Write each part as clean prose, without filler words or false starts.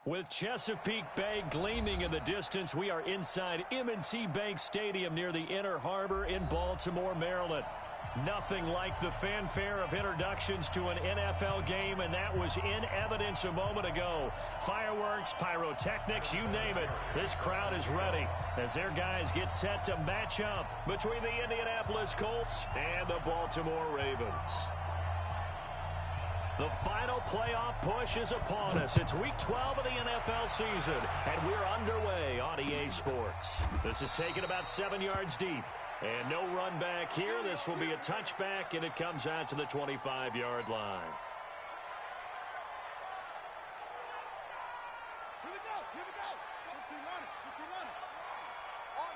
With Chesapeake Bay gleaming in the distance, we are inside M&T Bank Stadium near the Inner Harbor in Baltimore, Maryland. Nothing like the fanfare of introductions to an NFL game, and that was in evidence a moment ago. Fireworks, pyrotechnics, you name it. This crowd is ready as their guys get set to match up between the Indianapolis Colts and the Baltimore Ravens. The final playoff push is upon us. It's week 12 of the NFL season, and we're underway on EA Sports. This is taken about 7 yards deep. And no run back here. This will be a touchback, and it comes out to the 25-yard line. Here we go. Here we go. On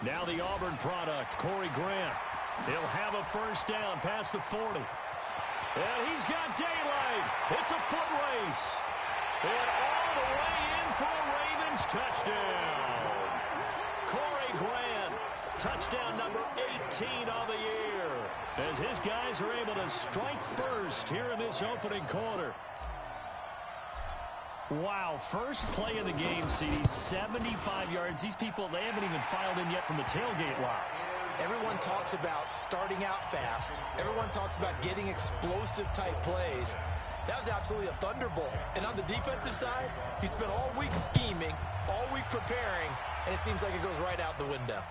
me. Now the Auburn product, Corey Grant. He'll have a first down past the 40. And he's got daylight. It's a foot race. And all the way in for a Ravens touchdown. Corey Grant, touchdown number 18 on the year, as his guys are able to strike first here in this opening quarter. Wow, first play of the game, CD, 75 yards. These people, they haven't even filed in yet from the tailgate lots. Everyone talks about starting out fast. Everyone talks about getting explosive-type plays. That was absolutely a thunderbolt. And on the defensive side, he spent all week scheming, all week preparing, and it seems like it goes right out the window.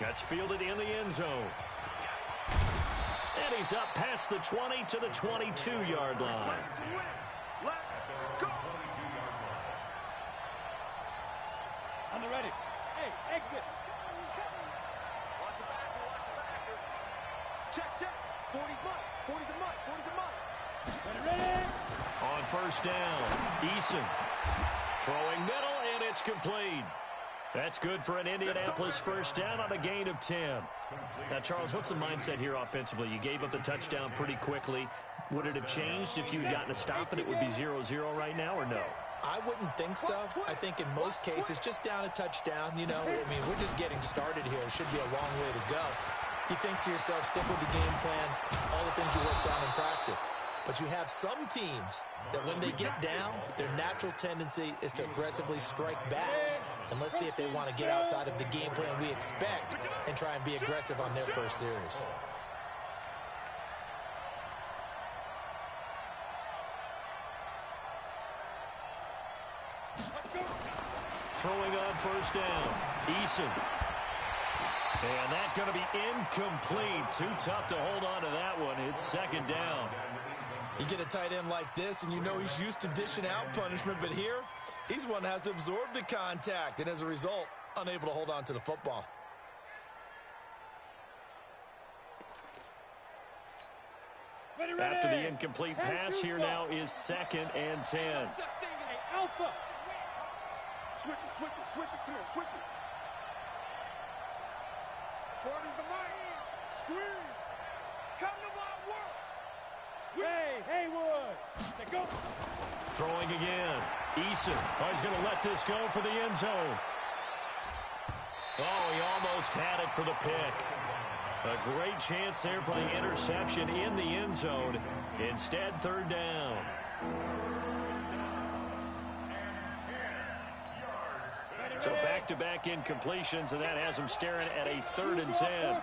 That's fielded in the end zone. And he's up past the 20 to the 22-yard line. On the ready. Hey, exit. Check. 40's mud. 40's a mud. 40's a mud. Ready. On first down, Eason throwing middle, and it's complete. That's good for an Indianapolis first down on a gain of 10. Now, Charles, what's the mindset here offensively? You gave up the touchdown pretty quickly. Would it have changed if you had gotten a stop and it would be 0-0 right now, or no? I wouldn't think so. I think in most cases, just down a touchdown, you know, I mean, we're just getting started here. It should be a long way to go. You think to yourself, stick with the game plan, all the things you worked on in practice. But you have some teams that when they get down, their natural tendency is to aggressively strike back. And let's see if they want to get outside of the game plan we expect and try and be aggressive on their first series. Throwing on first down, Eason. And that's going to be incomplete. Too tough to hold on to that one. It's second down. You get a tight end like this, and you know he's used to dishing out punishment, but here, he's one that has to absorb the contact, and as a result, unable to hold on to the football. After the incomplete pass, here now is 2nd and 10. Alpha. Switch it. Come here, switch it. 40's the mic. Squeeze. Come to my work. Hey, Haywood. Go. Throwing again. Eason. Oh, he's going to let this go for the end zone. Oh, he almost had it for the pick. A great chance there for the interception in the end zone. Instead, third down. So back-to-back incompletions, and that has him staring at a 3rd and 10.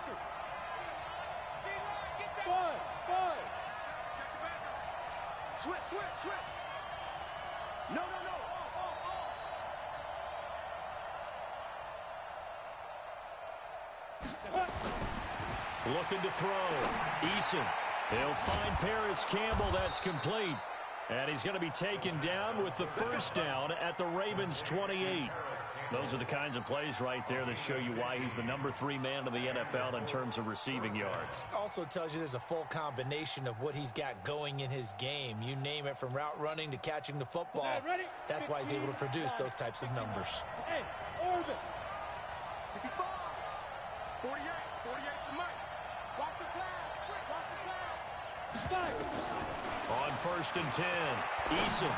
Switch. No. Looking to throw. Eason. He'll find Paris Campbell. That's complete. And he's going to be taken down with the first down at the Ravens 28. Those are the kinds of plays right there that show you why he's the number 3 man in the NFL in terms of receiving yards. Also tells you there's a full combination of what he's got going in his game. You name it, from route running to catching the football. That's why he's able to produce those types of numbers. Hey, orbit. 65. 48 for Mike. Watch the pass. On 1st and 10, Eason.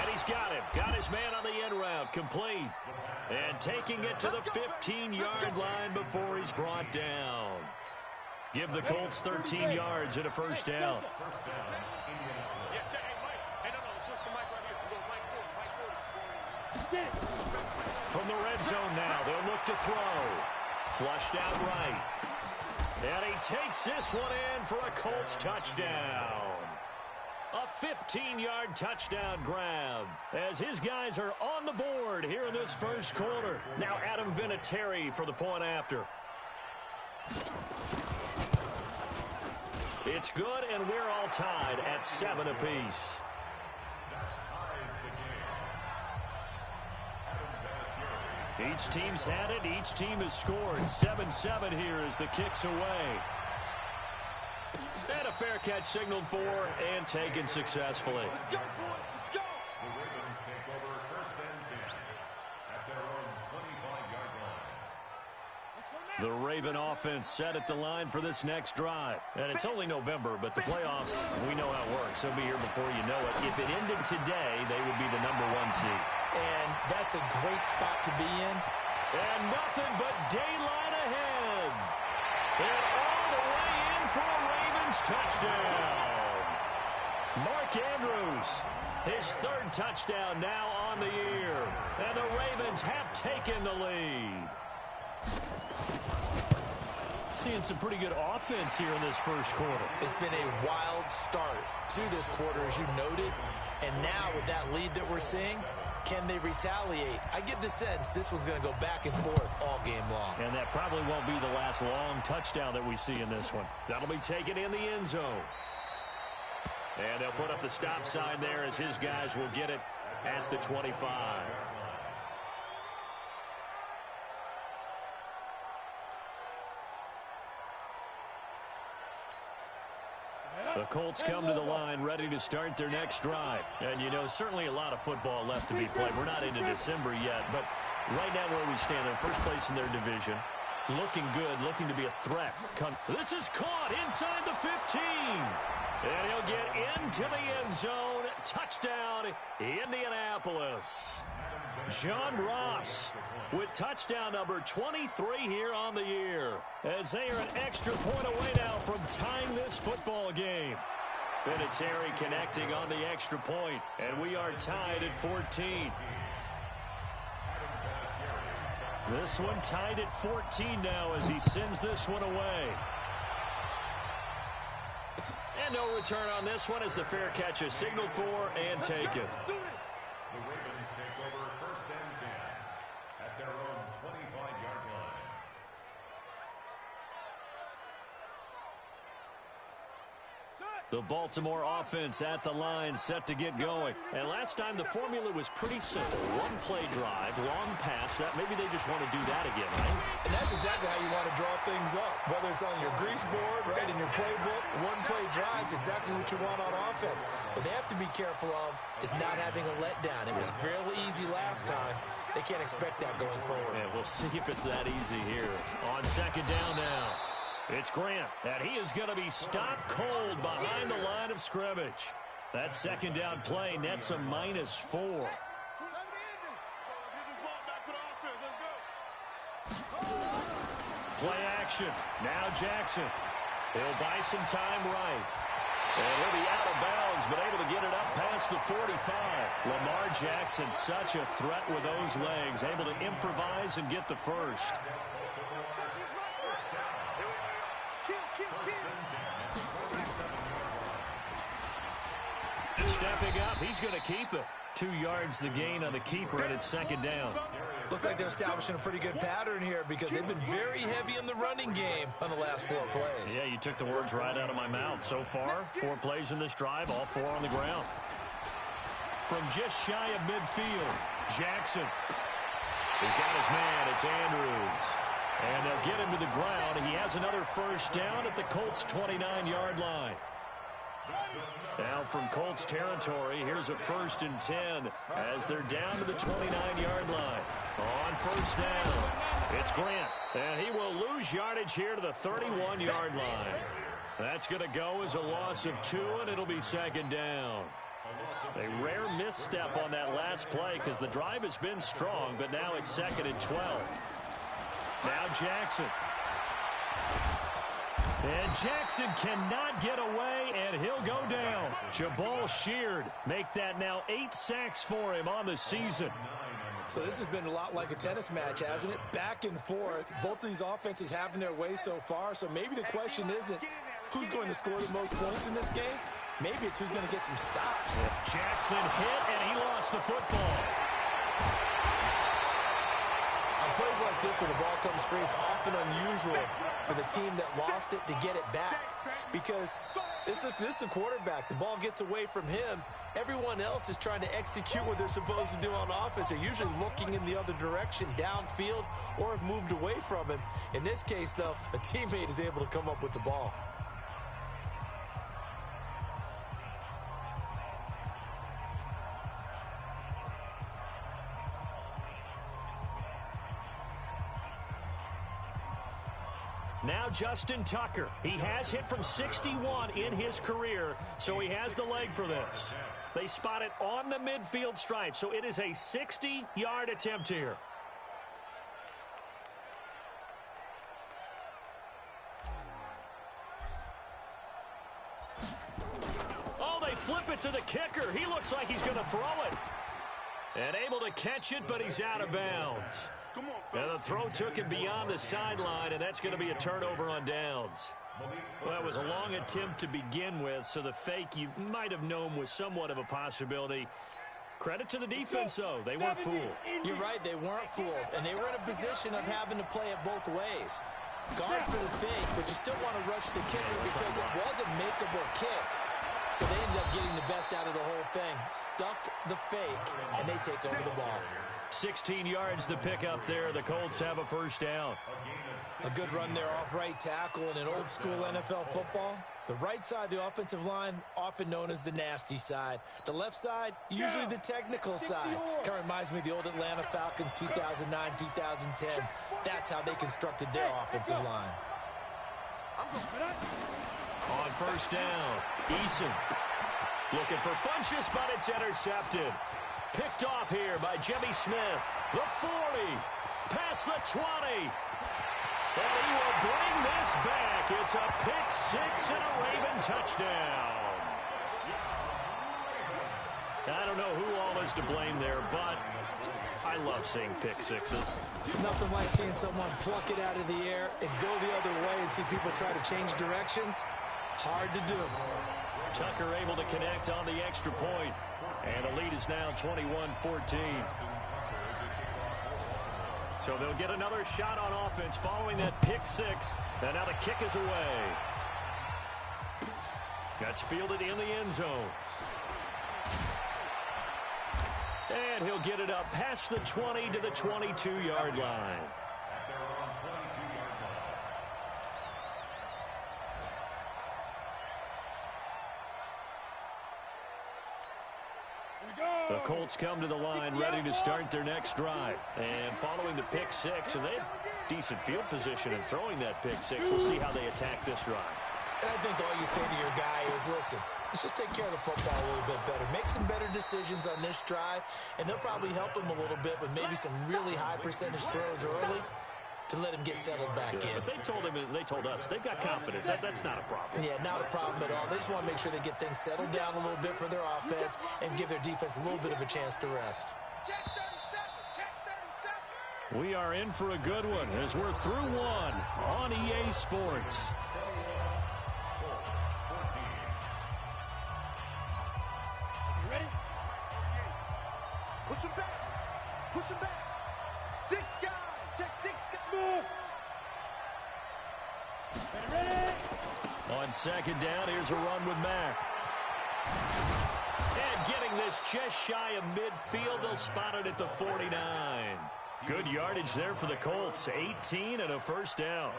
And he's got him. Got his man on the end route. Complete. And taking it to the 15-yard line before he's brought down. Give the Colts 13 yards and a first down. From the red zone now, they'll look to throw. Flushed out right. And he takes this one in for a Colts touchdown. A 15-yard touchdown grab as his guys are on the board here in this first quarter. Now Adam Vinatieri for the point after. It's good, and we're all tied at 7 apiece. Each team's had it. Each team has scored. 7-7 here as the kick's away. And a fair catch signaled for and taken successfully. Let's go, boys. Let's go. The Ravens take over first and 10 at their own 25-yard line. Let's go now. The Raven offense set at the line for this next drive. And it's only November, but the playoffs, we know how it works. They'll be here before you know it. If it ended today, they would be the #1 seed. And that's a great spot to be in. And nothing but daylight ahead. And all the way in for a Ravens touchdown. Mark Andrews, his 3rd touchdown now on the year. And the Ravens have taken the lead. Seeing some pretty good offense here in this first quarter. It's been a wild start to this quarter, as you noted. And now with that lead that we're seeing, can they retaliate? I get the sense this one's going to go back and forth all game long. And that probably won't be the last long touchdown that we see in this one. That'll be taken in the end zone. And they'll put up the stop sign there as his guys will get it at the 25. The Colts come to the line ready to start their next drive. And, you know, certainly a lot of football left to be played. We're not into December yet, but right now where we stand, they're first place in their division. Looking good, looking to be a threat. This is caught inside the 15. And he'll get into the end zone. Touchdown, Indianapolis. John Ross with touchdown number 23 here on the year, as they are an extra point away now from tying this football game. Vinatieri connecting on the extra point, and we are tied at 14. This one tied at 14 now as he sends this one away. And no return on this one as the fair catch is signaled for and taken. The Ravens take over first and 10 at their own 25-yard line. The Baltimore offense at the line, set to get going. And last time the formula was pretty simple. One play drive, long pass. That maybe they just want to do that again, right? And that's exactly how you want to draw things up. Whether it's on your grease board, right, in your playbook, one play drive is exactly what you want on offense. What they have to be careful of is not having a letdown. It was fairly easy last time. They can't expect that going forward. And we'll see if it's that easy here. On second down now. It's Grant, and he is going to be stopped cold behind the line of scrimmage. That second down play nets a -4. Play action. Now Jackson. He'll buy some time right. And he'll be out of bounds, but able to get it up past the 45. Lamar Jackson, such a threat with those legs, able to improvise and get the first. Stepping up, he's going to keep it. 2 yards the gain on the keeper, and it's second down. Looks like they're establishing a pretty good pattern here because they've been very heavy in the running game on the last 4 plays. Yeah, you took the words right out of my mouth. So far, 4 plays in this drive, all 4 on the ground. From just shy of midfield, Jackson. He's got his man. It's Andrews. And they'll get him to the ground. He has another first down at the Colts' 29-yard line. Now from Colts territory, here's a 1st and 10 as they're down to the 29-yard line. On first down, it's Grant. And he will lose yardage here to the 31-yard line. That's going to go as a loss of 2, and it'll be second down. A rare misstep on that last play because the drive has been strong, but now it's 2nd and 12. Now Jackson. And Jackson cannot get away, and he'll go down. Jabal Sheard make that now 8 sacks for him on the season. So this has been a lot like a tennis match, hasn't it? Back and forth. Both of these offenses having their way so far. So maybe the question isn't who's going to score the most points in this game. Maybe it's who's going to get some stops. Jackson hit, and he lost the football. On plays like this where the ball comes free, it's often unusual for the team that lost it to get it back. Because this is the quarterback. The ball gets away from him. Everyone else is trying to execute what they're supposed to do on offense. They're usually looking in the other direction, downfield, or have moved away from him. In this case, though, a teammate is able to come up with the ball. Now Justin Tucker. He has hit from 61 in his career, so he has the leg for this. They spot it on the midfield stripe, so it is a 60-yard attempt here. Oh, they flip it to the kicker. He looks like he's going to throw it. And able to catch it, but he's out of bounds. And the throw took him beyond the sideline, and that's going to be a turnover on downs. Well, that was a long attempt to begin with, so the fake you might have known was somewhat of a possibility. Credit to the defense, though. They weren't fooled. You're right, they weren't fooled, and they were in a position of having to play it both ways. Guard for the fake, but you still want to rush the kicker because it was a makeable kick. So they ended up getting the best out of the whole thing. Stuck the fake, and they take over the ball. 16 yards the pickup there. The Colts have a first down. A good run there off right tackle in an old-school NFL football. The right side of the offensive line, often known as the nasty side. The left side, usually the technical side. Kind of reminds me of the old Atlanta Falcons 2009, 2010. That's how they constructed their offensive line. On first down, Eason looking for Funchess, but it's intercepted. Picked off here by Jimmy Smith. The 40, past the 20. And he will bring this back. It's a pick six and a Raven touchdown. I don't know who all is to blame there, but I love seeing pick sixes. Nothing like seeing someone pluck it out of the air and go the other way and see people try to change directions. Hard to do. Tucker able to connect on the extra point. And the lead is now 21-14. So they'll get another shot on offense following that pick six. And now the kick is away. That's fielded in the end zone. And he'll get it up past the 20 to the 22-yard line. The Colts come to the line ready to start their next drive. And following the pick six, and they have decent field position in throwing that pick six. We'll see how they attack this drive. And I think all you say to your guy is, listen, let's just take care of the football a little bit better. Make some better decisions on this drive, and they'll probably help him a little bit with maybe some really high percentage throws early to let him get settled back in. But they told us they've got confidence. That's not a problem. Yeah, not a problem at all. They just want to make sure they get things settled down a little bit for their offense and give their defense a little bit of a chance to rest. We are in for a good one as we're through one on EA Sports. You ready? Push him back. Push him back. 6 guys. Check 6 guys. Move. Ready? On second down, here's a run with Mack. And getting this just shy of midfield, they'll spot it at the 49. Good yardage there for the Colts. 18 and a first down.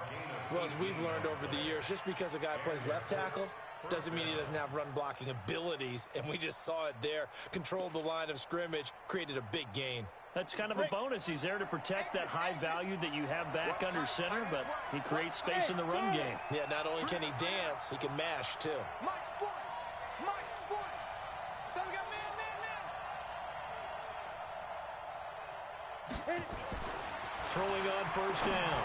Well, as we've learned over the years, just because a guy plays left tackle doesn't mean he doesn't have run blocking abilities, and we just saw it there. Controlled the line of scrimmage, created a big gain. That's kind of a bonus. He's there to protect that high value that you have back under center, but he creates space in the run game. Yeah, not only can he dance, he can mash, too. Mike's 40. Mike's 40. So we got man. Throwing on first down.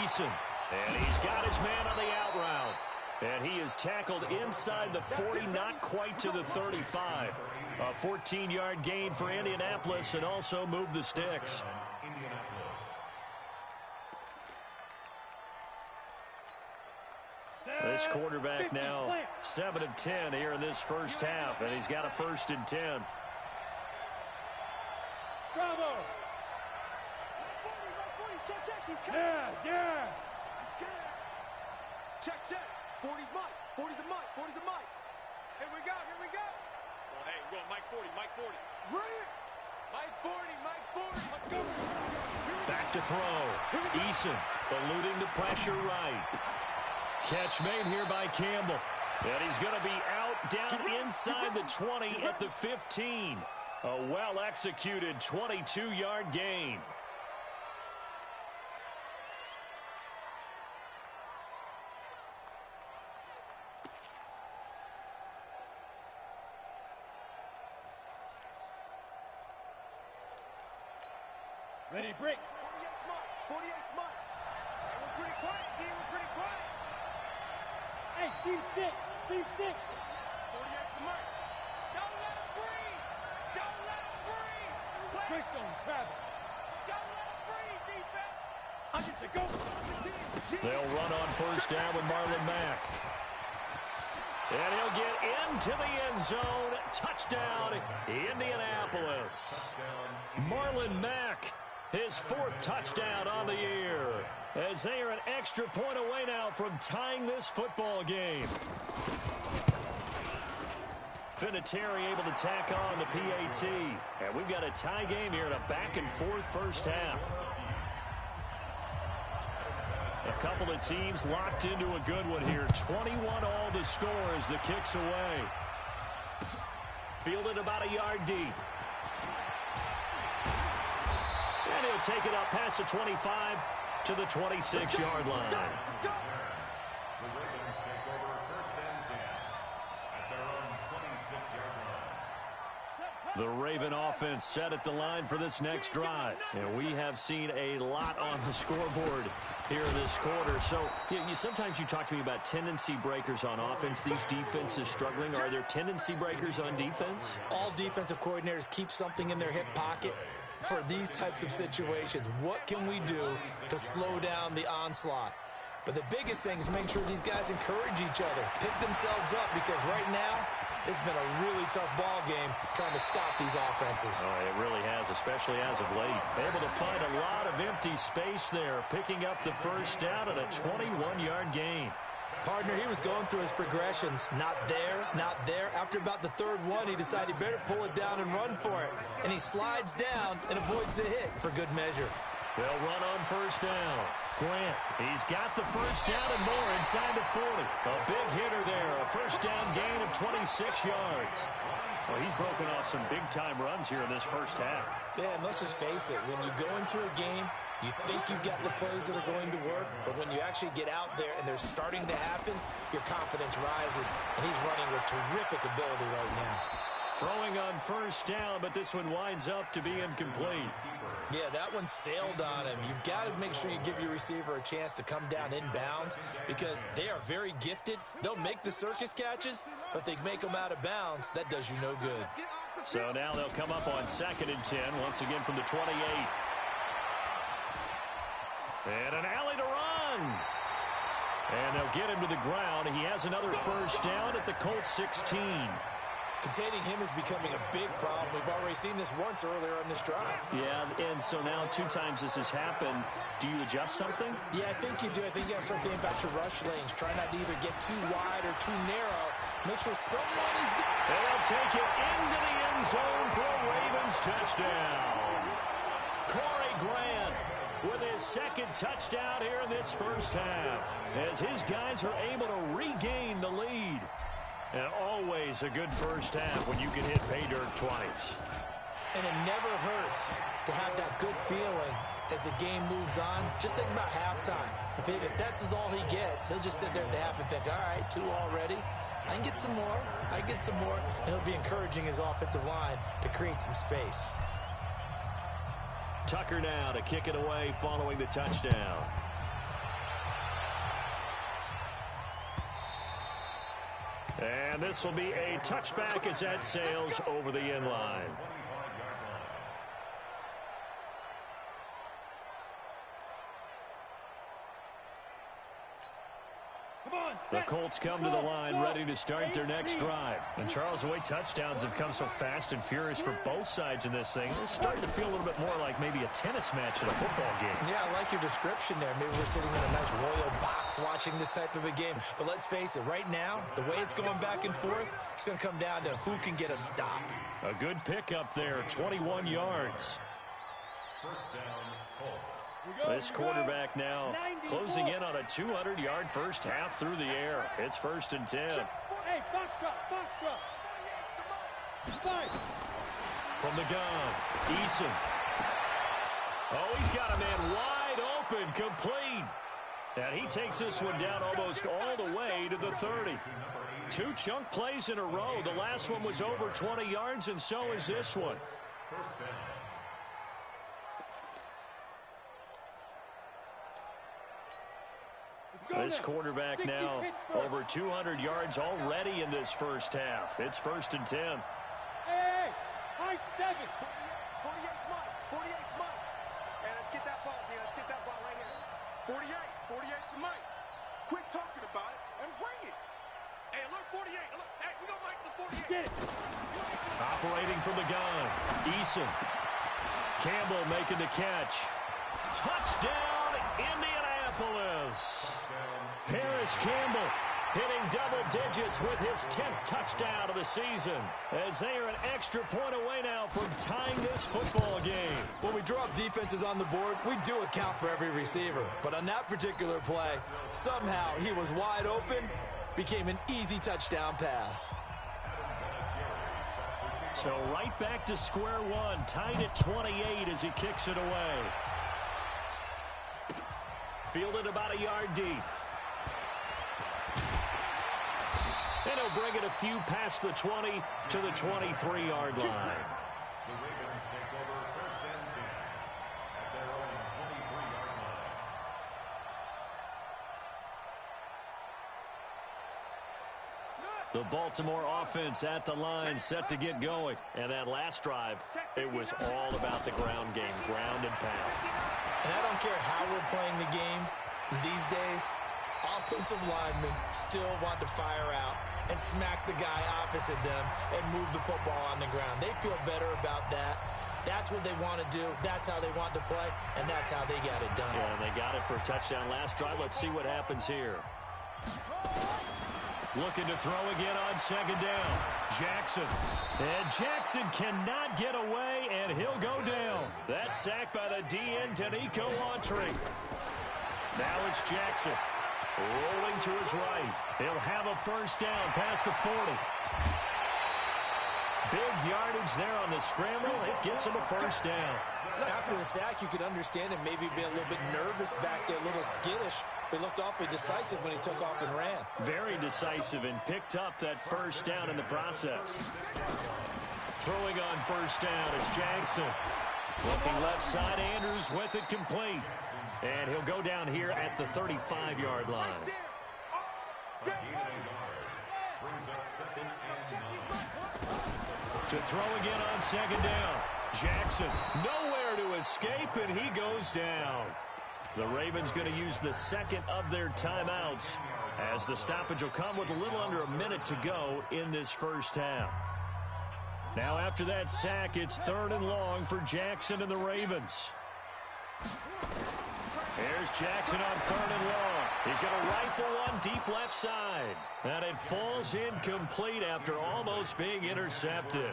Eason. And he's got his man on the out route. And he is tackled inside the 40, not quite to the 35. A 14-yard gain for Indianapolis and also moved the sticks. This quarterback now 7 of 10 here in this first half, and he's got a 1st and 10. Bravo! Check, he's coming. Yeah. He's good. Check. 40's Mike. 40's the Mike. 40's the Mike. Here we go. Well, hey, we're going Mike 40. Bring it. Mike 40. Let's go. Back to throw. Eason eluding the pressure right. Catch made here by Campbell. And he's going to be out down inside the 20 at the 15. A well-executed 22-yard gain. Ready, break. 48's Mike. Hey, we're pretty quiet, D. We're pretty quiet. Hey, Steve 6. 48's the Mike. Don't let him breathe. Christian, Travis. Don't let him breathe, defense. I get to go. They'll run on 1st down with Marlon Mack. And he'll get into the end zone. Touchdown, Indianapolis. Marlon Mack, his 4th touchdown on the year, as they are an extra point away now from tying this football game. Vinatieri able to tack on the PAT. And we've got a tie game here in a back-and-forth first half. A couple of teams locked into a good one here. 21 all the score as the kick's away. Fielded about a yard deep. And he'll take it up past the 25 to the 26-yard line. The Ravens take over 1st and 10 at their own 26-yard line. The Raven offense set at the line for this next drive. And we have seen a lot on the scoreboard here this quarter. So sometimes you talk to me about tendency breakers on offense. These defenses struggling. Are there tendency breakers on defense? All defensive coordinators keep something in their hip pocket for these types of situations. What can we do to slow down the onslaught? But the biggest thing is make sure these guys encourage each other, pick themselves up, because right now it's been a really tough ball game trying to stop these offenses. Oh, it really has, especially as of late. Able to find a lot of empty space there, picking up the 1st down at a 21-yard gain. Partner, he was going through his progressions. Not there. After about the 3rd one, he decided he better pull it down and run for it. And he slides down and avoids the hit for good measure. They'll run on 1st down. Grant, he's got the 1st down and more inside the 40. A big hitter there, a 1st down gain of 26 yards. Well, he's broken off some big-time runs here in this first half. Yeah, and let's just face it. When you go into a game, you think you've got the plays that are going to work, but when you actually get out there and they're starting to happen, your confidence rises, and he's running with terrific ability right now. Throwing on 1st down, but this one winds up to be incomplete. Yeah, that one sailed on him. You've got to make sure you give your receiver a chance to come down inbounds because they are very gifted. They'll make the circus catches, but they make them out of bounds. That does you no good. So now they'll come up on 2nd and 10, once again from the 28. And an alley to run. And they'll get him to the ground. He has another 1st down at the Colts 16. Containing him is becoming a big problem. We've already seen this once earlier on this drive. Yeah, and so now 2 times this has happened. Do you adjust something? Yeah, I think you do. I think you got to start thinking about your rush lanes. Try not to either get too wide or too narrow. Make sure someone is there. And they'll take it into the end zone for a Ravens touchdown. Corey Grant with his 2nd touchdown here in this first half as his guys are able to regain the lead. And always a good first half when you can hit pay dirt twice. And it never hurts to have that good feeling as the game moves on. Just think about halftime. If that's all he gets, he'll just sit there at the half and think, all right, 2 already. I can get some more. And he'll be encouraging his offensive line to create some space. Tucker now to kick it away following the touchdown. And this will be a touchback as that sails over the end line. The Colts come to the line ready to start their next drive. And Charles, the way touchdowns have come so fast and furious for both sides in this thing, it's starting to feel a little bit more like maybe a tennis match at a football game. Yeah, I like your description there. Maybe we're sitting in a nice royal box watching this type of a game. But let's face it, right now, the way it's going back and forth, it's going to come down to who can get a stop. A good pickup there, 21 yards. First down, Colts. This quarterback now closing in on a 200-yard first half through the air. It's 1st and 10. Hey, box drop. From the gun, Eason. Oh, he's got a man wide open, complete. And he takes this one down almost all the way to the 30. 2 chunk plays in a row. The last one was over 20 yards, and so is this one. First down. This quarterback now over 200 yards already in this first half. It's 1st and 10. Hey, high 7. 48's mine. 48's mine. Hey, let's get that ball, man. Let's get that ball right here. 48's mine. Quit talking about it and bring it. Hey, look, 48. Look, hey, we gonna make the 48. Get it. Operating from the gun, Eason. Campbell making the catch. Touchdown, Indianapolis. Paris Campbell hitting double digits with his 10th touchdown of the season, as they are an extra point away now from tying this football game. When we draw up defenses on the board, we do account for every receiver. But on that particular play, somehow he was wide open, became an easy touchdown pass. So right back to square one, tied at 28 as he kicks it away. Fielded about a yard deep. And he'll bring it a few past the 20 to the 23-yard line. The Ravens take over 1st and 10 at their own 23-yard line. The Baltimore offense at the line, set to get going. And that last drive, it was all about the ground game, ground and pound. And I don't care how we're playing the game these days, offensive linemen still want to fire out and smack the guy opposite them and move the football on the ground. They feel better about that. That's what they want to do. That's how they want to play, and that's how they got it done. Yeah, and they got it for a touchdown last drive. Let's see what happens here. Looking to throw again on 2nd down. Jackson. And Jackson cannot get away, and he'll go down. That's sacked by the DN, Danico Autry. Now it's Jackson. Rolling to his right. He'll have a first down past the 40. Big yardage there on the scramble. It gets him a first down. After the sack, you could understand him maybe being a little bit nervous back there, a little skittish. But he looked awfully decisive when he took off and ran. Very decisive and picked up that first down in the process. Throwing on first down, it's Jackson. Looking left side, Andrews with it complete. And he'll go down here at the 35-yard line. To throw again on 2nd down. Jackson nowhere to escape, and he goes down. The Ravens going to use the second of their timeouts, as the stoppage will come with a little under a minute to go in this first half. Now after that sack, it's 3rd and long for Jackson and the Ravens. Here's Jackson on 3rd and long. He's going to rifle one deep left side. And it falls incomplete after almost being intercepted.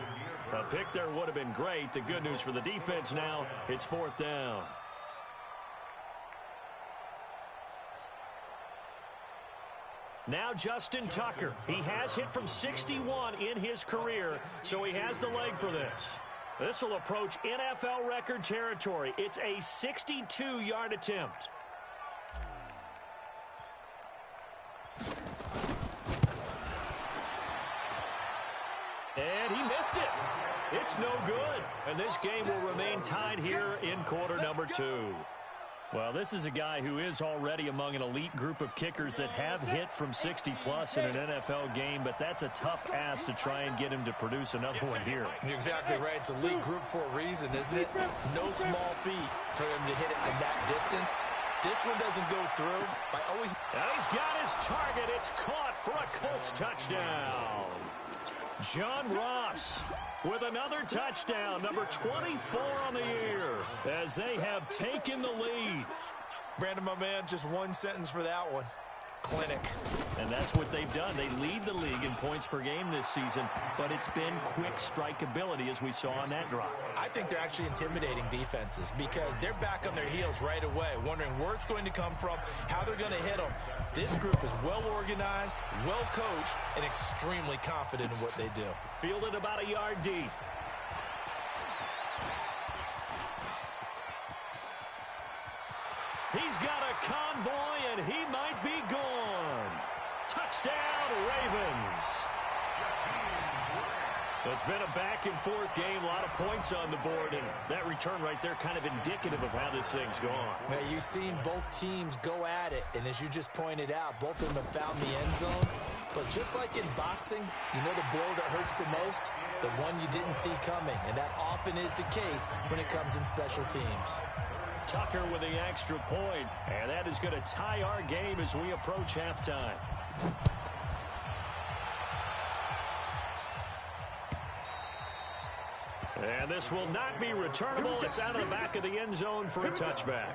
A pick there would have been great. The good news for the defense now, it's 4th down. Now Justin Tucker. He has hit from 61 in his career, so he has the leg for this. This will approach NFL record territory. It's a 62-yard attempt. And he missed it. It's no good. And this game will remain tied here in quarter number 2. Well, this is a guy who is already among an elite group of kickers that have hit from 60-plus in an NFL game, but that's a tough ask to try and get him to produce another one here. You're exactly right. It's elite group for a reason, isn't it? No small feat for him to hit it from that distance. This one doesn't go through. Now he's got his target. It's caught for a Colts touchdown. John Ross with another touchdown, number 24 on the year, as they have taken the lead. Brandon, my man, just one sentence for that one. Clinic. And that's what they've done. They lead the league in points per game this season, but it's been quick strike ability as we saw on that drop. I think they're actually intimidating defenses because they're back on their heels right away, wondering where it's going to come from, how they're going to hit them. This group is well organized, well coached, and extremely confident in what they do. Fielded about a yard deep. He's got a convoy, and he might be gone. Touchdown, Ravens. It's been a back-and-forth game, a lot of points on the board, and that return right there kind of indicative of how this thing's gone. Now, you've seen both teams go at it, and as you just pointed out, both of them have found the end zone. But just like in boxing, you know the blow that hurts the most? The one you didn't see coming, and that often is the case when it comes in special teams. Tucker with the extra point, and that is going to tie our game as we approach halftime. And this will not be returnable. It's out of the back of the end zone for a touchback.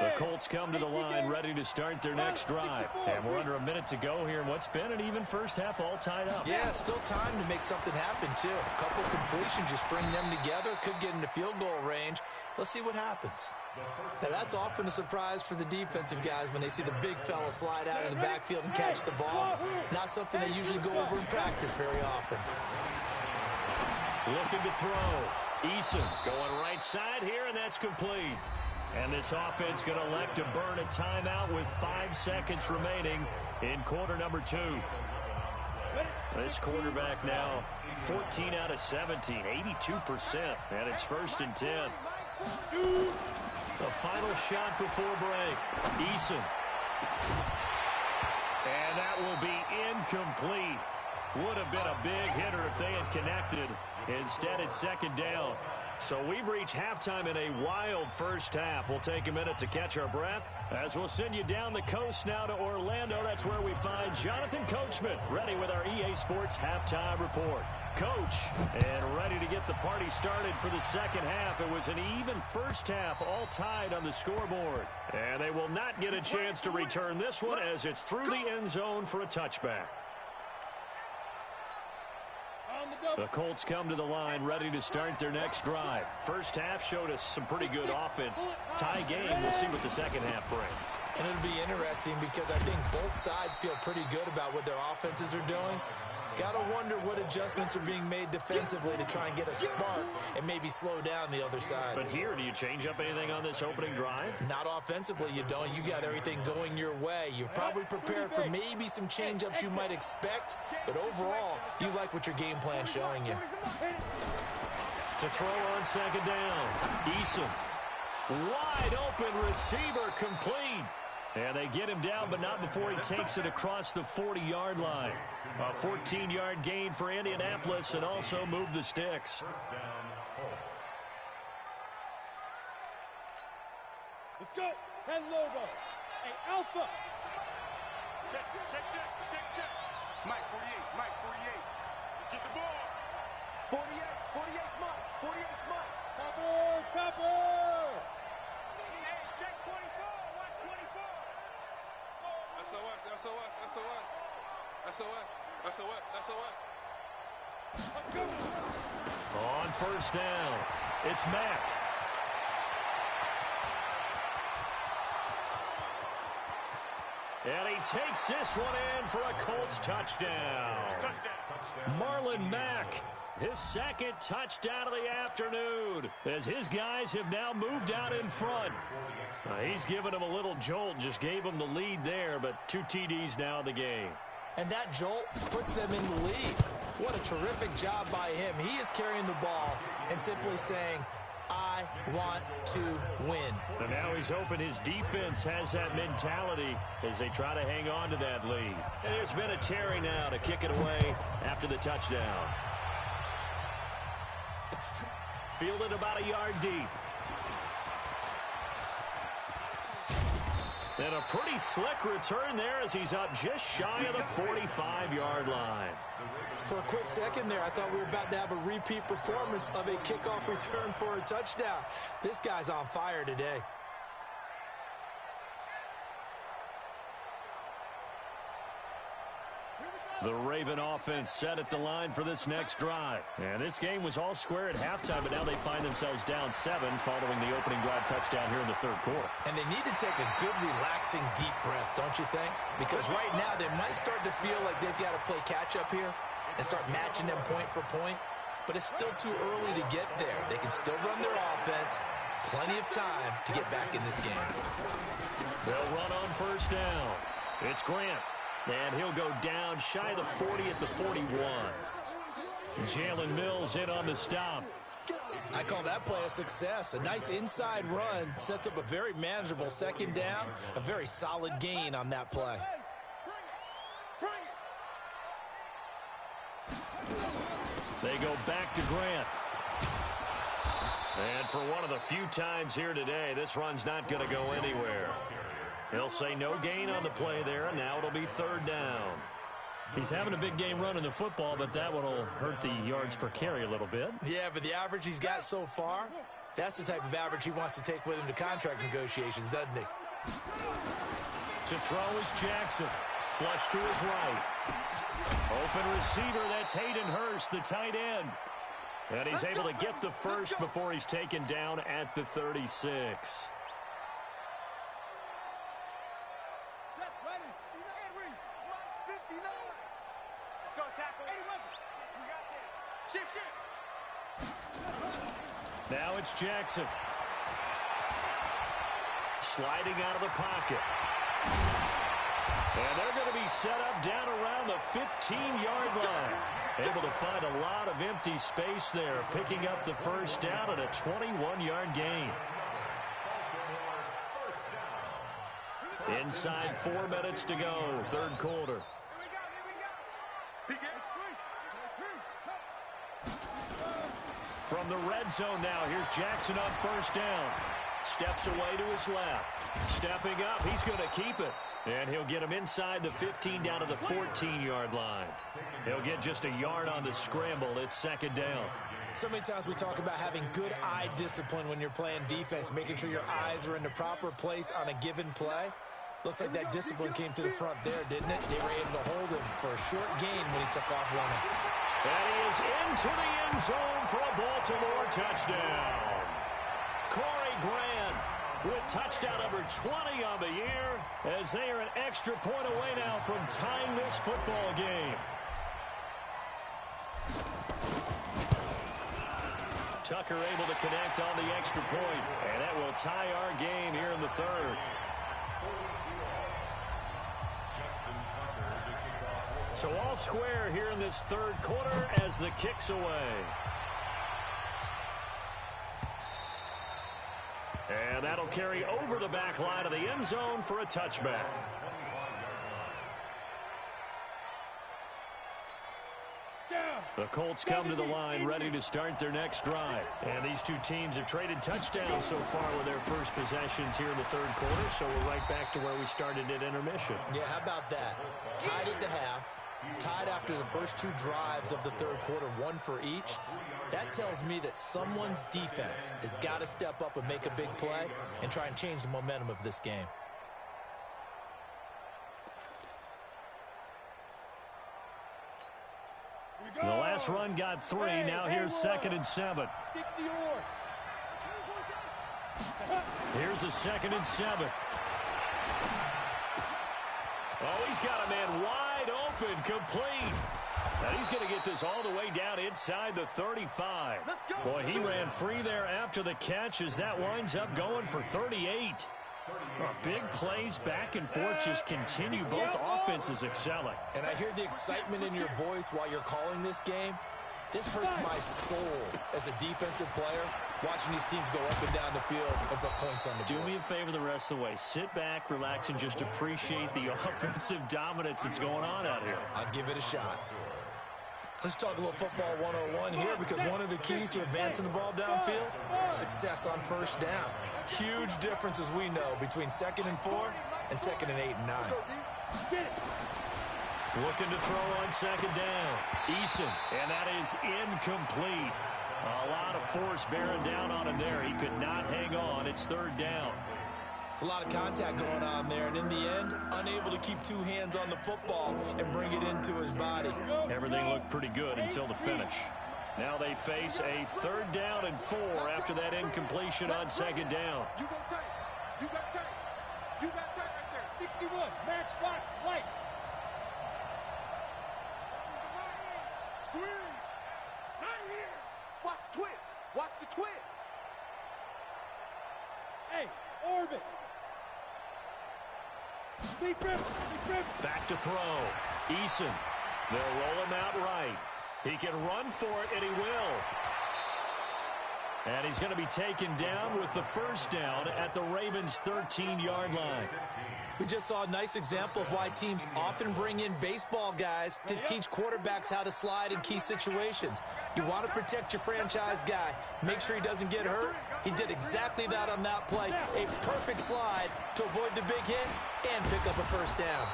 The Colts come to the line ready to start their next drive. And we're under a minute to go here in what's been an even first half, all tied up. Yeah, still time to make something happen, too. A couple completions, you string them together, could get into field goal range. Let's see what happens. Now, that's often a surprise for the defensive guys when they see the big fella slide out of the backfield and catch the ball. Not something they usually go over in practice very often. Looking to throw. Eason going right side here, and that's complete. And this offense going to elect to burn a timeout with 5 seconds remaining in quarter number 2. This quarterback now 14 out of 17, 82%, and it's 1st and 10. The final shot before break. Eason. And that will be incomplete. Would have been a big hitter if they had connected. Instead, it's 2nd down. So we've reached halftime in a wild first half. We'll take a minute to catch our breath as we'll send you down the coast now to Orlando. That's where we find Jonathan Coachman ready with our EA Sports halftime report. Coach, and ready to get the party started for the second half. It was an even first half, all tied on the scoreboard. And they will not get a chance to return this one as it's through the end zone for a touchback. The Colts come to the line ready to start their next drive. First half showed us some pretty good offense. Tie game, we'll see what the second half brings. And it'll be interesting because I think both sides feel pretty good about what their offenses are doing. Got to wonder what adjustments are being made defensively to try and get a spark and maybe slow down the other side. But here, do you change up anything on this opening drive? Not offensively, you don't. You got everything going your way. You've probably prepared for maybe some change-ups you might expect, but overall, you like what your game plan's showing you. To throw on 2nd down. Eason. Wide open receiver complete. And they get him down, but not before he takes it across the 40-yard line. A 14-yard gain for Indianapolis and also move the sticks. Let's go. 10 logo. Hey, Alpha. Check, check, check, check, check. Mike 48, Mike 48. Let's get the ball. 48, 48's Mike. 48's Mike. Topper, Topper. Hey, check 24. Watch 24. SOS, SOS, SOS. SOS, SOS, SOS. Let's go. On 1st down, it's Mack. And he takes this one in for a Colts touchdown. Marlon Mack, his 2nd touchdown of the afternoon, as his guys have now moved out in front. He's given him a little jolt, just gave him the lead there, but 2 TDs now in the game. And that jolt puts them in the lead. What a terrific job by him. He is carrying the ball and simply saying, I want to win. And now he's hoping his defense has that mentality as they try to hang on to that lead. And there's been a Terry now to kick it away after the touchdown. Fielded about a yard deep. And a pretty slick return there as he's up just shy of the 45-yard line. For a quick second there, I thought we were about to have a repeat performance of a kickoff return for a touchdown. This guy's on fire today. The Raven offense set at the line for this next drive. And this game was all square at halftime, but now they find themselves down 7 following the opening drive touchdown here in the third quarter. And they need to take a good, relaxing, deep breath, don't you think? Because right now they might start to feel like they've got to play catch-up here and start matching them point for point. But it's still too early to get there. They can still run their offense. Plenty of time to get back in this game. They'll run on first down. It's Grant. And he'll go down shy of the 40 at the 41. Jalen Mills in on the stop. I call that play a success. A nice inside run sets up a very manageable second down. A very solid gain on that play. They go back to Grant. And for one of the few times here today, this run's not going to go anywhere. They'll say no gain on the play there, and now it'll be third down. He's having a big game running the football, but that one will hurt the yards per carry a little bit. Yeah, but the average he's got so far, that's the type of average he wants to take with him to contract negotiations, doesn't he? To throw is Jackson. Flush to his right. Open receiver, that's Hayden Hurst, the tight end. And he's able to get the first before he's taken down at the 36. Now it's Jackson. Sliding out of the pocket. And they're going to be set up down around the 15-yard line. Able to find a lot of empty space there, picking up the first down and a 21-yard gain. Inside 4 minutes to go, third quarter. From the red zone now, here's Jackson on first down. Steps away to his left. Stepping up, he's going to keep it. And he'll get him inside the 15 down to the 14-yard line. He'll get just a yard on the scramble. It's second down. So many times we talk about having good eye discipline when you're playing defense, making sure your eyes are in the proper place on a given play. Looks like that discipline came to the front there, didn't it? They were able to hold him for a short gain when he took off running. And he is into the end zone for a Baltimore touchdown. Corey Grant with touchdown number 20 on the year as they are an extra point away now from tying this football game. Tucker able to connect on the extra point, and that will tie our game here in the third. So all square here in this third quarter as the kick's away. And that'll carry over the back line of the end zone for a touchback. The Colts come to the line ready to start their next drive. And these two teams have traded touchdowns so far with their first possessions here in the third quarter. So we're right back to where we started at intermission. Yeah, how about that? Tied at the half, tied after the first two drives of the third quarter, one for each. That tells me that someone's defense has got to step up and make a big play and try and change the momentum of this game. The last run got 3. Now here's 2nd and 7. Here's a 2nd and 7. Oh, he's got a man wide open, complete. Now he's going to get this all the way down inside the 35. Boy, he ran free there after the catch as that winds up going for 38. Big plays back and forth just continue. Both offenses excelling. And I hear the excitement in your voice while you're calling this game. This hurts my soul as a defensive player, watching these teams go up and down the field and put points on the board. Do me a favor the rest of the way. Sit back, relax, and just appreciate the offensive dominance that's going on out here. I'll give it a shot. Let's talk a little football 101 here, because one of the keys to advancing the ball downfield, success on first down. Huge difference, as we know, between 2nd and 4 and 2nd and 8 and 9. Looking to throw on 2nd down. Eason, and that is incomplete. A lot of force bearing down on him there. He could not hang on. It's 3rd down. It's a lot of contact going on there, and in the end, unable to keep 2 hands on the football and bring it into his body. Everything looked pretty good until the finish. Now they face a 3rd down and 4 after that incompletion on 2nd down. You got tight. You got tight. You got tight right there. 61. Match box lights. Squeeze. Right here. Watch the twist. Watch the twist. Hey, orbit. Deep rip. Deep rip. Back to throw. Eason. They'll roll him out right. He can run for it, and he will. And he's going to be taken down with the 1st down at the Ravens' 13-yard line. We just saw a nice example of why teams often bring in baseball guys to teach quarterbacks how to slide in key situations. You want to protect your franchise guy. Make sure he doesn't get hurt. He did exactly that on that play. A perfect slide to avoid the big hit and pick up a 1st down.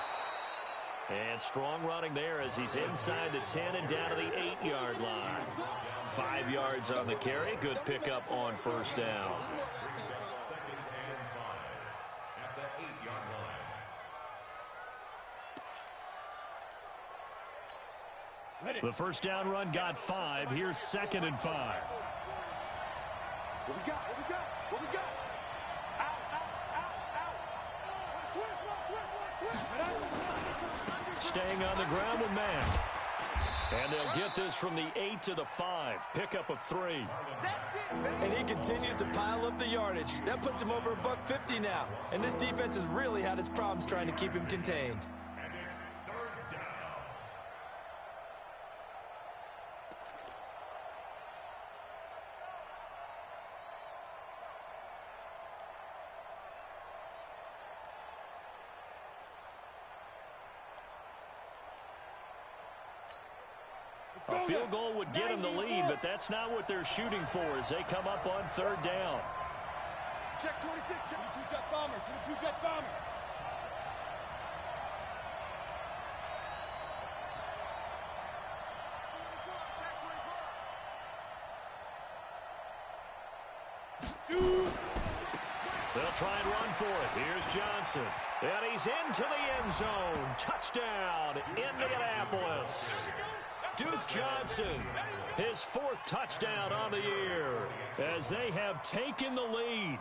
And strong running there as he's inside the 10 and down to the 8-yard line. 5 yards on the carry. Good pickup on 1st down. The 1st down run got 5. Here's 2nd and 5. What we got? What we got? What we got? Out, out, out, out. Twist. Staying on the ground with Mack. And they'll get this from the 8 to the 5. Pickup of 3. And he continues to pile up the yardage. That puts him over $150 now. And this defense has really had its problems trying to keep him contained. A field goal would get them the lead, but that's not what they're shooting for as they come up on 3rd down. Check 26. Check 2 jet bombers. 2 jet bombers. Shoot. They'll try and run for it. Here's Johnson. And he's into the end zone. Touchdown, Indianapolis. Duke Johnson, his 4th touchdown on the year as they have taken the lead.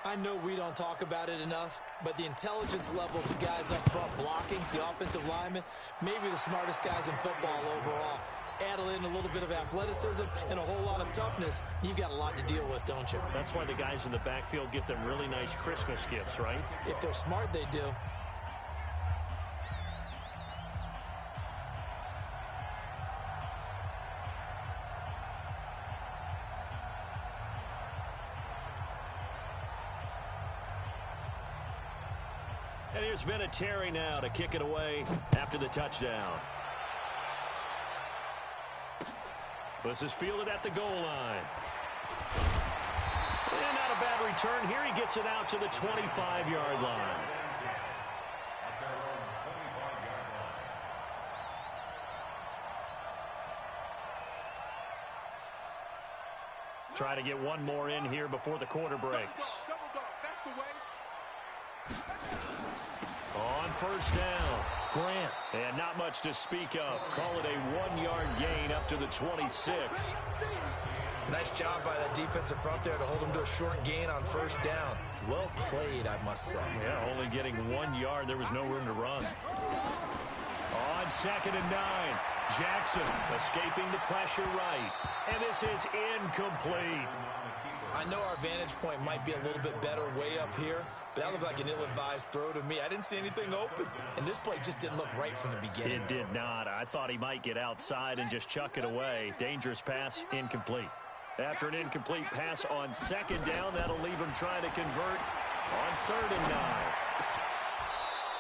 I know we don't talk about it enough, but the intelligence level of the guys up front blocking, the offensive linemen, maybe the smartest guys in football overall. Add in a little bit of athleticism and a whole lot of toughness, you've got a lot to deal with, don't you? That's why the guys in the backfield get them really nice Christmas gifts, right? If they're smart, they do. And here's Vinatieri now to kick it away after the touchdown. This is fielded at the goal line. And not a bad return here. He gets it out to the 25-yard line. Try to get one more in here before the quarter breaks. On 1st down, Grant. And not much to speak of. Call it a 1-yard gain up to the 26. Nice job by that defensive front there to hold him to a short gain on 1st down. Well played, I must say. Yeah, only getting 1 yard. There was no room to run. On 2nd and 9, Jackson escaping the pressure right. And this is incomplete. I know our vantage point might be a little bit better way up here, but that looked like an ill-advised throw to me. I didn't see anything open, and this play just didn't look right from the beginning. It did not. I thought he might get outside and just chuck it away. Dangerous pass, incomplete. After an incomplete pass on second down, that'll leave him trying to convert on 3rd and 9.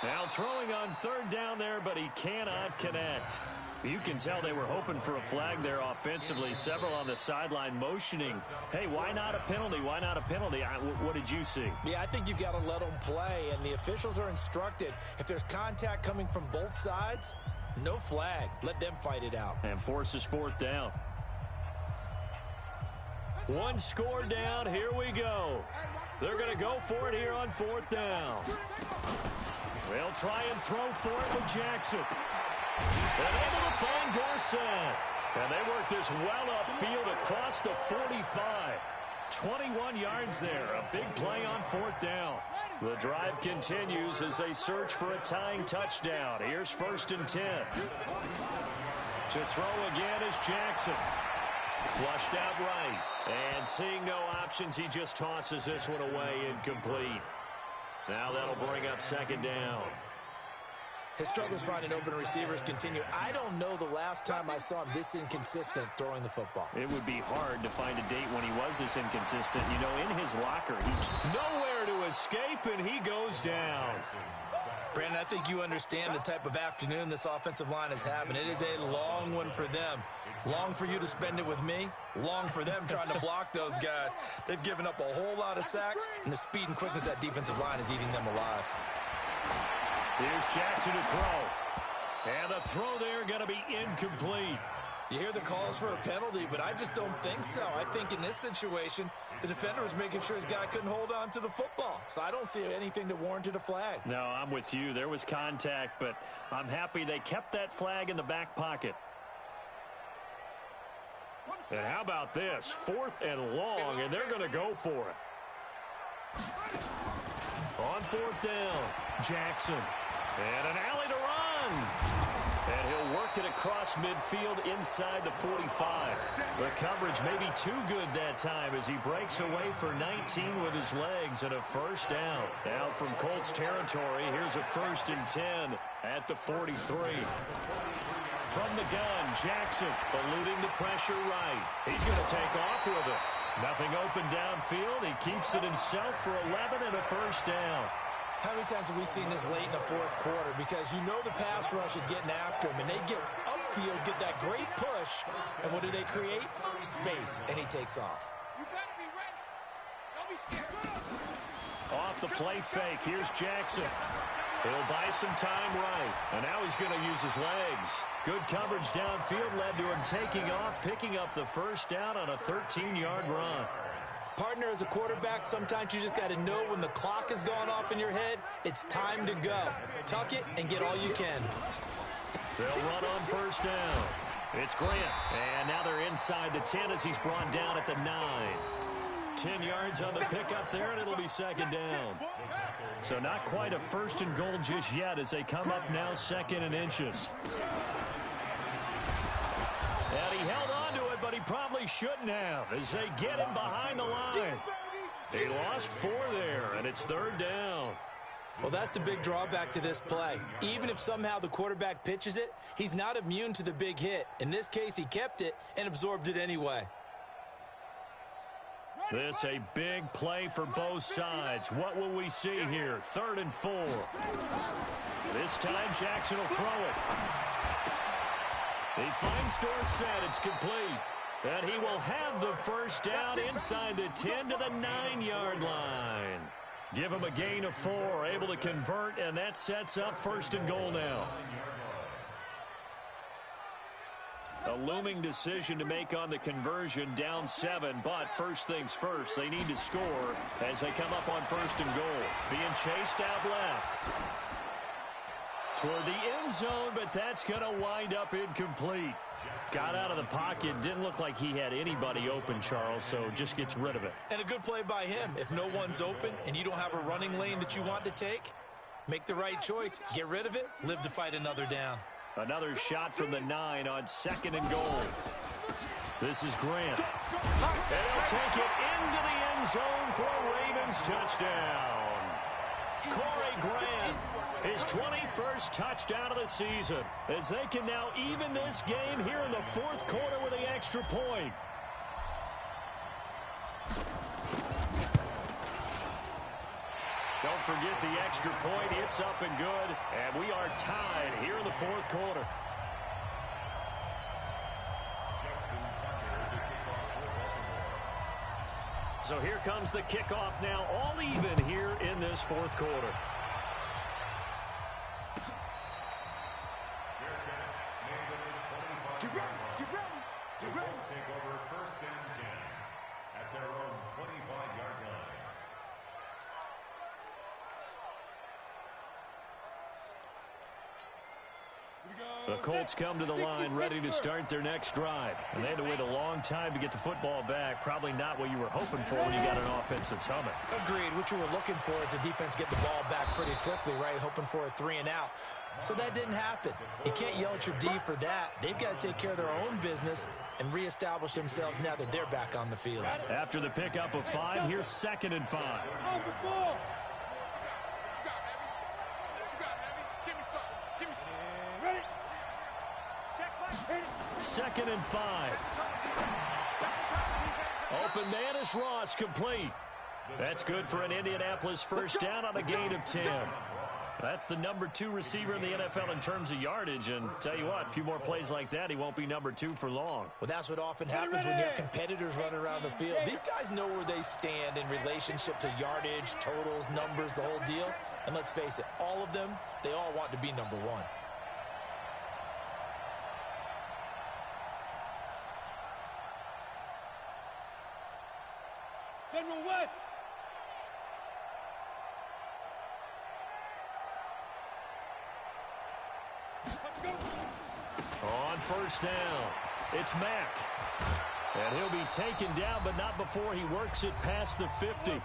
Now throwing on 3rd down there, but he cannot connect. You can tell they were hoping for a flag there offensively. Several on the sideline motioning, hey, why not a penalty? Why not a penalty? What did you see? Yeah, I think you've got to let them play, and the officials are instructed. If there's contact coming from both sides, no flag. Let them fight it out. And forces 4th down. One score down. Here we go. They're going to go for it here on 4th down. They'll try and throw for it with Jackson. And able to find Dorsett. And they work this well upfield across the 45. 21 yards there. A big play on 4th down. The drive continues as they search for a tying touchdown. Here's 1st and 10. To throw again is Jackson. Flushed out right. And seeing no options, he just tosses this one away incomplete. Now that'll bring up 2nd down. His struggles finding open receivers continue. I don't know the last time I saw him this inconsistent throwing the football. It would be hard to find a date when he was this inconsistent. You know, in his locker, he's nowhere to escape, and he goes down. Brandon, I think you understand the type of afternoon this offensive line is having. It is a long one for them. Long for you to spend it with me. Long for them trying to block those guys. They've given up a whole lot of sacks, and the speed and quickness of that defensive line is eating them alive. Here's Jackson to throw. And the throw there going to be incomplete. You hear the calls for a penalty, but I just don't think so. I think in this situation, the defender was making sure his guy couldn't hold on to the football. So I don't see anything that warranted a flag. No, I'm with you. There was contact, but I'm happy they kept that flag in the back pocket. And how about this? 4th and long, and they're going to go for it. On 4th down, Jackson. And an alley to run. And he'll work it across midfield inside the 45. The coverage may be too good that time as he breaks away for 19 with his legs and a 1st down. Now from Colts territory, here's a 1st and 10 at the 43. From the gun, Jackson eluding the pressure right. He's going to take off with it. Nothing open downfield. He keeps it himself for 11 and a 1st down. How many times have we seen this late in the 4th quarter? Because you know the pass rush is getting after him, and they get upfield, get that great push, and what do they create? Space, and he takes off. You better be ready. Don't be scared. Off the play fake, here's Jackson. He'll buy some time right, and now he's going to use his legs. Good coverage downfield led to him taking off, picking up the 1st down on a 13-yard run. Partner, as a quarterback, sometimes you just got to know when the clock has gone off in your head, it's time to go. Tuck it and get all you can. They'll run on 1st down. It's Grant, and now they're inside the 10 as he's brought down at the 9. 10 yards on the pickup there, and it'll be 2nd down. So not quite a 1st and goal just yet as they come up now 2nd and inches. And he held on to it, but he probably shouldn't have as they get him behind the line. He lost 4 there, and it's 3rd down. Well, that's the big drawback to this play. Even if somehow the quarterback pitches it, he's not immune to the big hit. In this case, he kept it and absorbed it anyway. This a big play for both sides. What will we see here? 3rd and 4. This time, Jackson will throw it. He finds Dorsett. It's complete. And he will have the 1st down inside the 10 to the 9-yard line. Give him a gain of 4. Able to convert, and that sets up 1st and goal now. A looming decision to make on the conversion, down 7, but first things first, they need to score as they come up on 1st and goal. Being chased out left. Toward the end zone, but that's going to wind up incomplete. Got out of the pocket, didn't look like he had anybody open, Charles, so just gets rid of it. And a good play by him. If no one's open and you don't have a running lane that you want to take, make the right choice, get rid of it, live to fight another down. Another shot from the 9 on 2nd and goal. This is Grant. And he'll take it into the end end zone for a Ravens touchdown. Corey Grant, his 21st touchdown of the season, as they can now even this game here in the fourth quarter with the extra point. Don't forget the extra point. It's up and good, and we are tied here in the fourth quarter. So here comes the kickoff now, all even here in this fourth quarter. Get ready, get ready, get ready. Colts take over first and 10 at their own 25-yard line. The Colts come to the line ready to start their next drive. And they had to wait a long time to get the football back. Probably not what you were hoping for when you got an offense that's humming. Agreed. What you were looking for is the defense get the ball back pretty quickly, right? Hoping for a 3-and-out. So that didn't happen. You can't yell at your D for that. They've got to take care of their own business and reestablish themselves now that they're back on the field. After the pickup of 5, here's 2nd and 5. On the ball. What you got, Heavy? What you got, Heavy? Give me something. Give me something. Ready? Check back. 2nd and 5. Open man is Ross, complete. That's good for an Indianapolis first down on a gain of 10. That's the number 2 receiver in the NFL in terms of yardage. And tell you what, a few more plays like that, he won't be number 2 for long. Well, that's what often happens when you have competitors running around the field. These guys know where they stand in relationship to yardage, totals, numbers, the whole deal. And let's face it, all of them, they all want to be number 1. General West. On first down, it's Mack. And he'll be taken down, but not before he works it past the 50.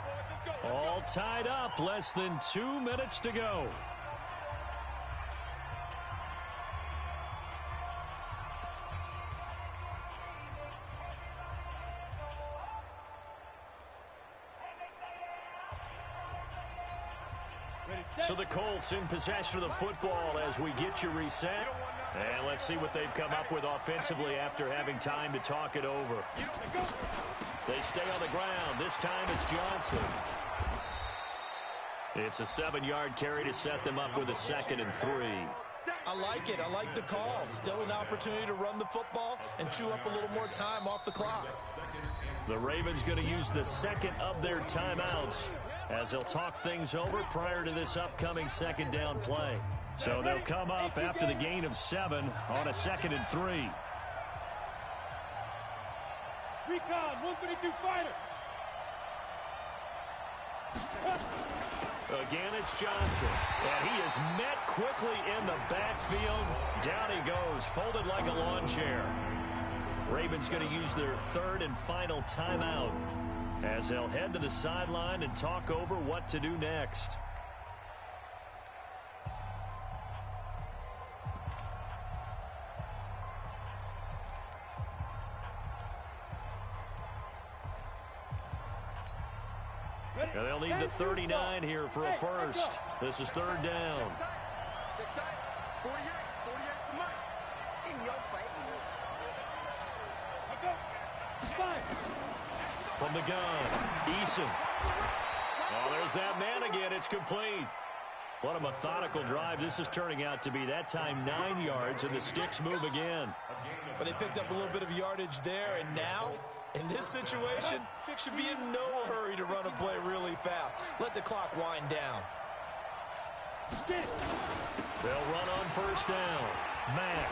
All tied up, less than 2 minutes to go. So the Colts in possession of the football as we get you reset. And let's see what they've come up with offensively after having time to talk it over. They stay on the ground. This time it's Johnson. It's a 7-yard carry to set them up with a 2nd and 3. I like it. I like the call. Still an opportunity to run the football and chew up a little more time off the clock. The Ravens going to use the 2nd of their timeouts as they'll talk things over prior to this upcoming 2nd down play. So they'll come up after the gain of 7 on a 2nd and 3. Recon, 132 fighter. Again, it's Johnson. And he is met quickly in the backfield. Down he goes, folded like a lawn chair. Ravens going to use their 3rd and final timeout as they'll head to the sideline and talk over what to do next. And they'll need the 39 here for a first. This is 3rd down. 48 for Mike. In your face. From the gun, Eason. Oh, there's that man again. It's complete. What a methodical drive this is turning out to be. That time 9 yards, and the sticks move again. But they picked up a little bit of yardage there, and now, in this situation, should be in no hurry to run a play really fast. Let the clock wind down. They'll run on first down. Mack.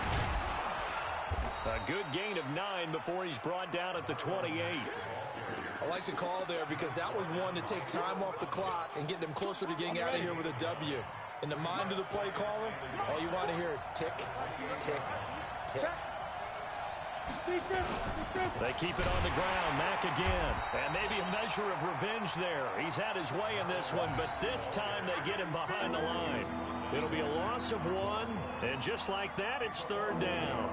A good gain of 9 before he's brought down at the 28. I like the call there because that was one to take time off the clock and get them closer to getting out of here with a W. In the mind of the play caller, all you want to hear is tick, tick, tick. They keep it on the ground. Mack again. And maybe a measure of revenge there. He's had his way in this one, but this time they get him behind the line. It'll be a loss of 1, and just like that, it's 3rd down.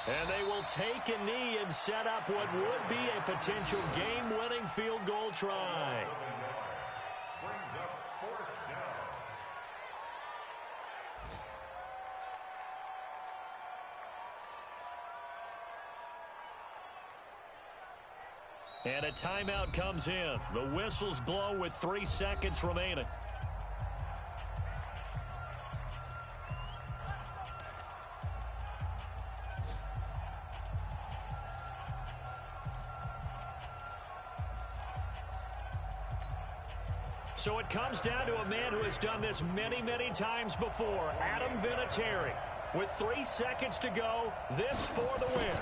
And they will take a knee and set up what would be a potential game-winning field goal try. Brings up 4th down. And a timeout comes in. The whistles blow with 3 seconds remaining. So it comes down to a man who has done this many, many times before, Adam Vinatieri. With 3 seconds to go, this for the win.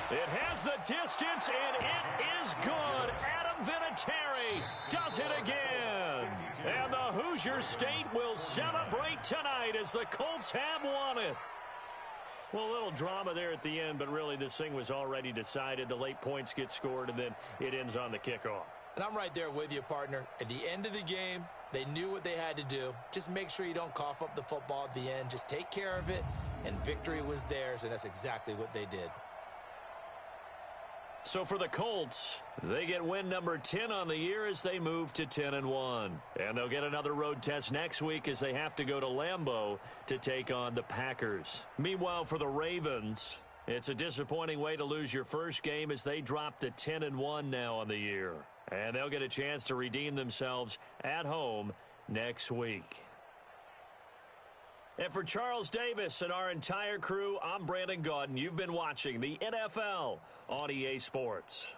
It has the distance, and it is good. Adam Vinatieri does it again. And the Hoosier State will celebrate tonight as the Colts have won it. Well, a little drama there at the end, but really this thing was already decided. The late points get scored, and then it ends on the kickoff. And I'm right there with you, partner. At the end of the game, they knew what they had to do. Just make sure you don't cough up the football at the end. Just take care of it, and victory was theirs, and that's exactly what they did. So for the Colts, they get win number 10 on the year as they move to 10-1. And they'll get another road test next week as they have to go to Lambeau to take on the Packers. Meanwhile, for the Ravens, it's a disappointing way to lose your first game as they drop to 10-1 now on the year. And they'll get a chance to redeem themselves at home next week. And for Charles Davis and our entire crew, I'm Brandon Gaudin. You've been watching the NFL on EA Sports.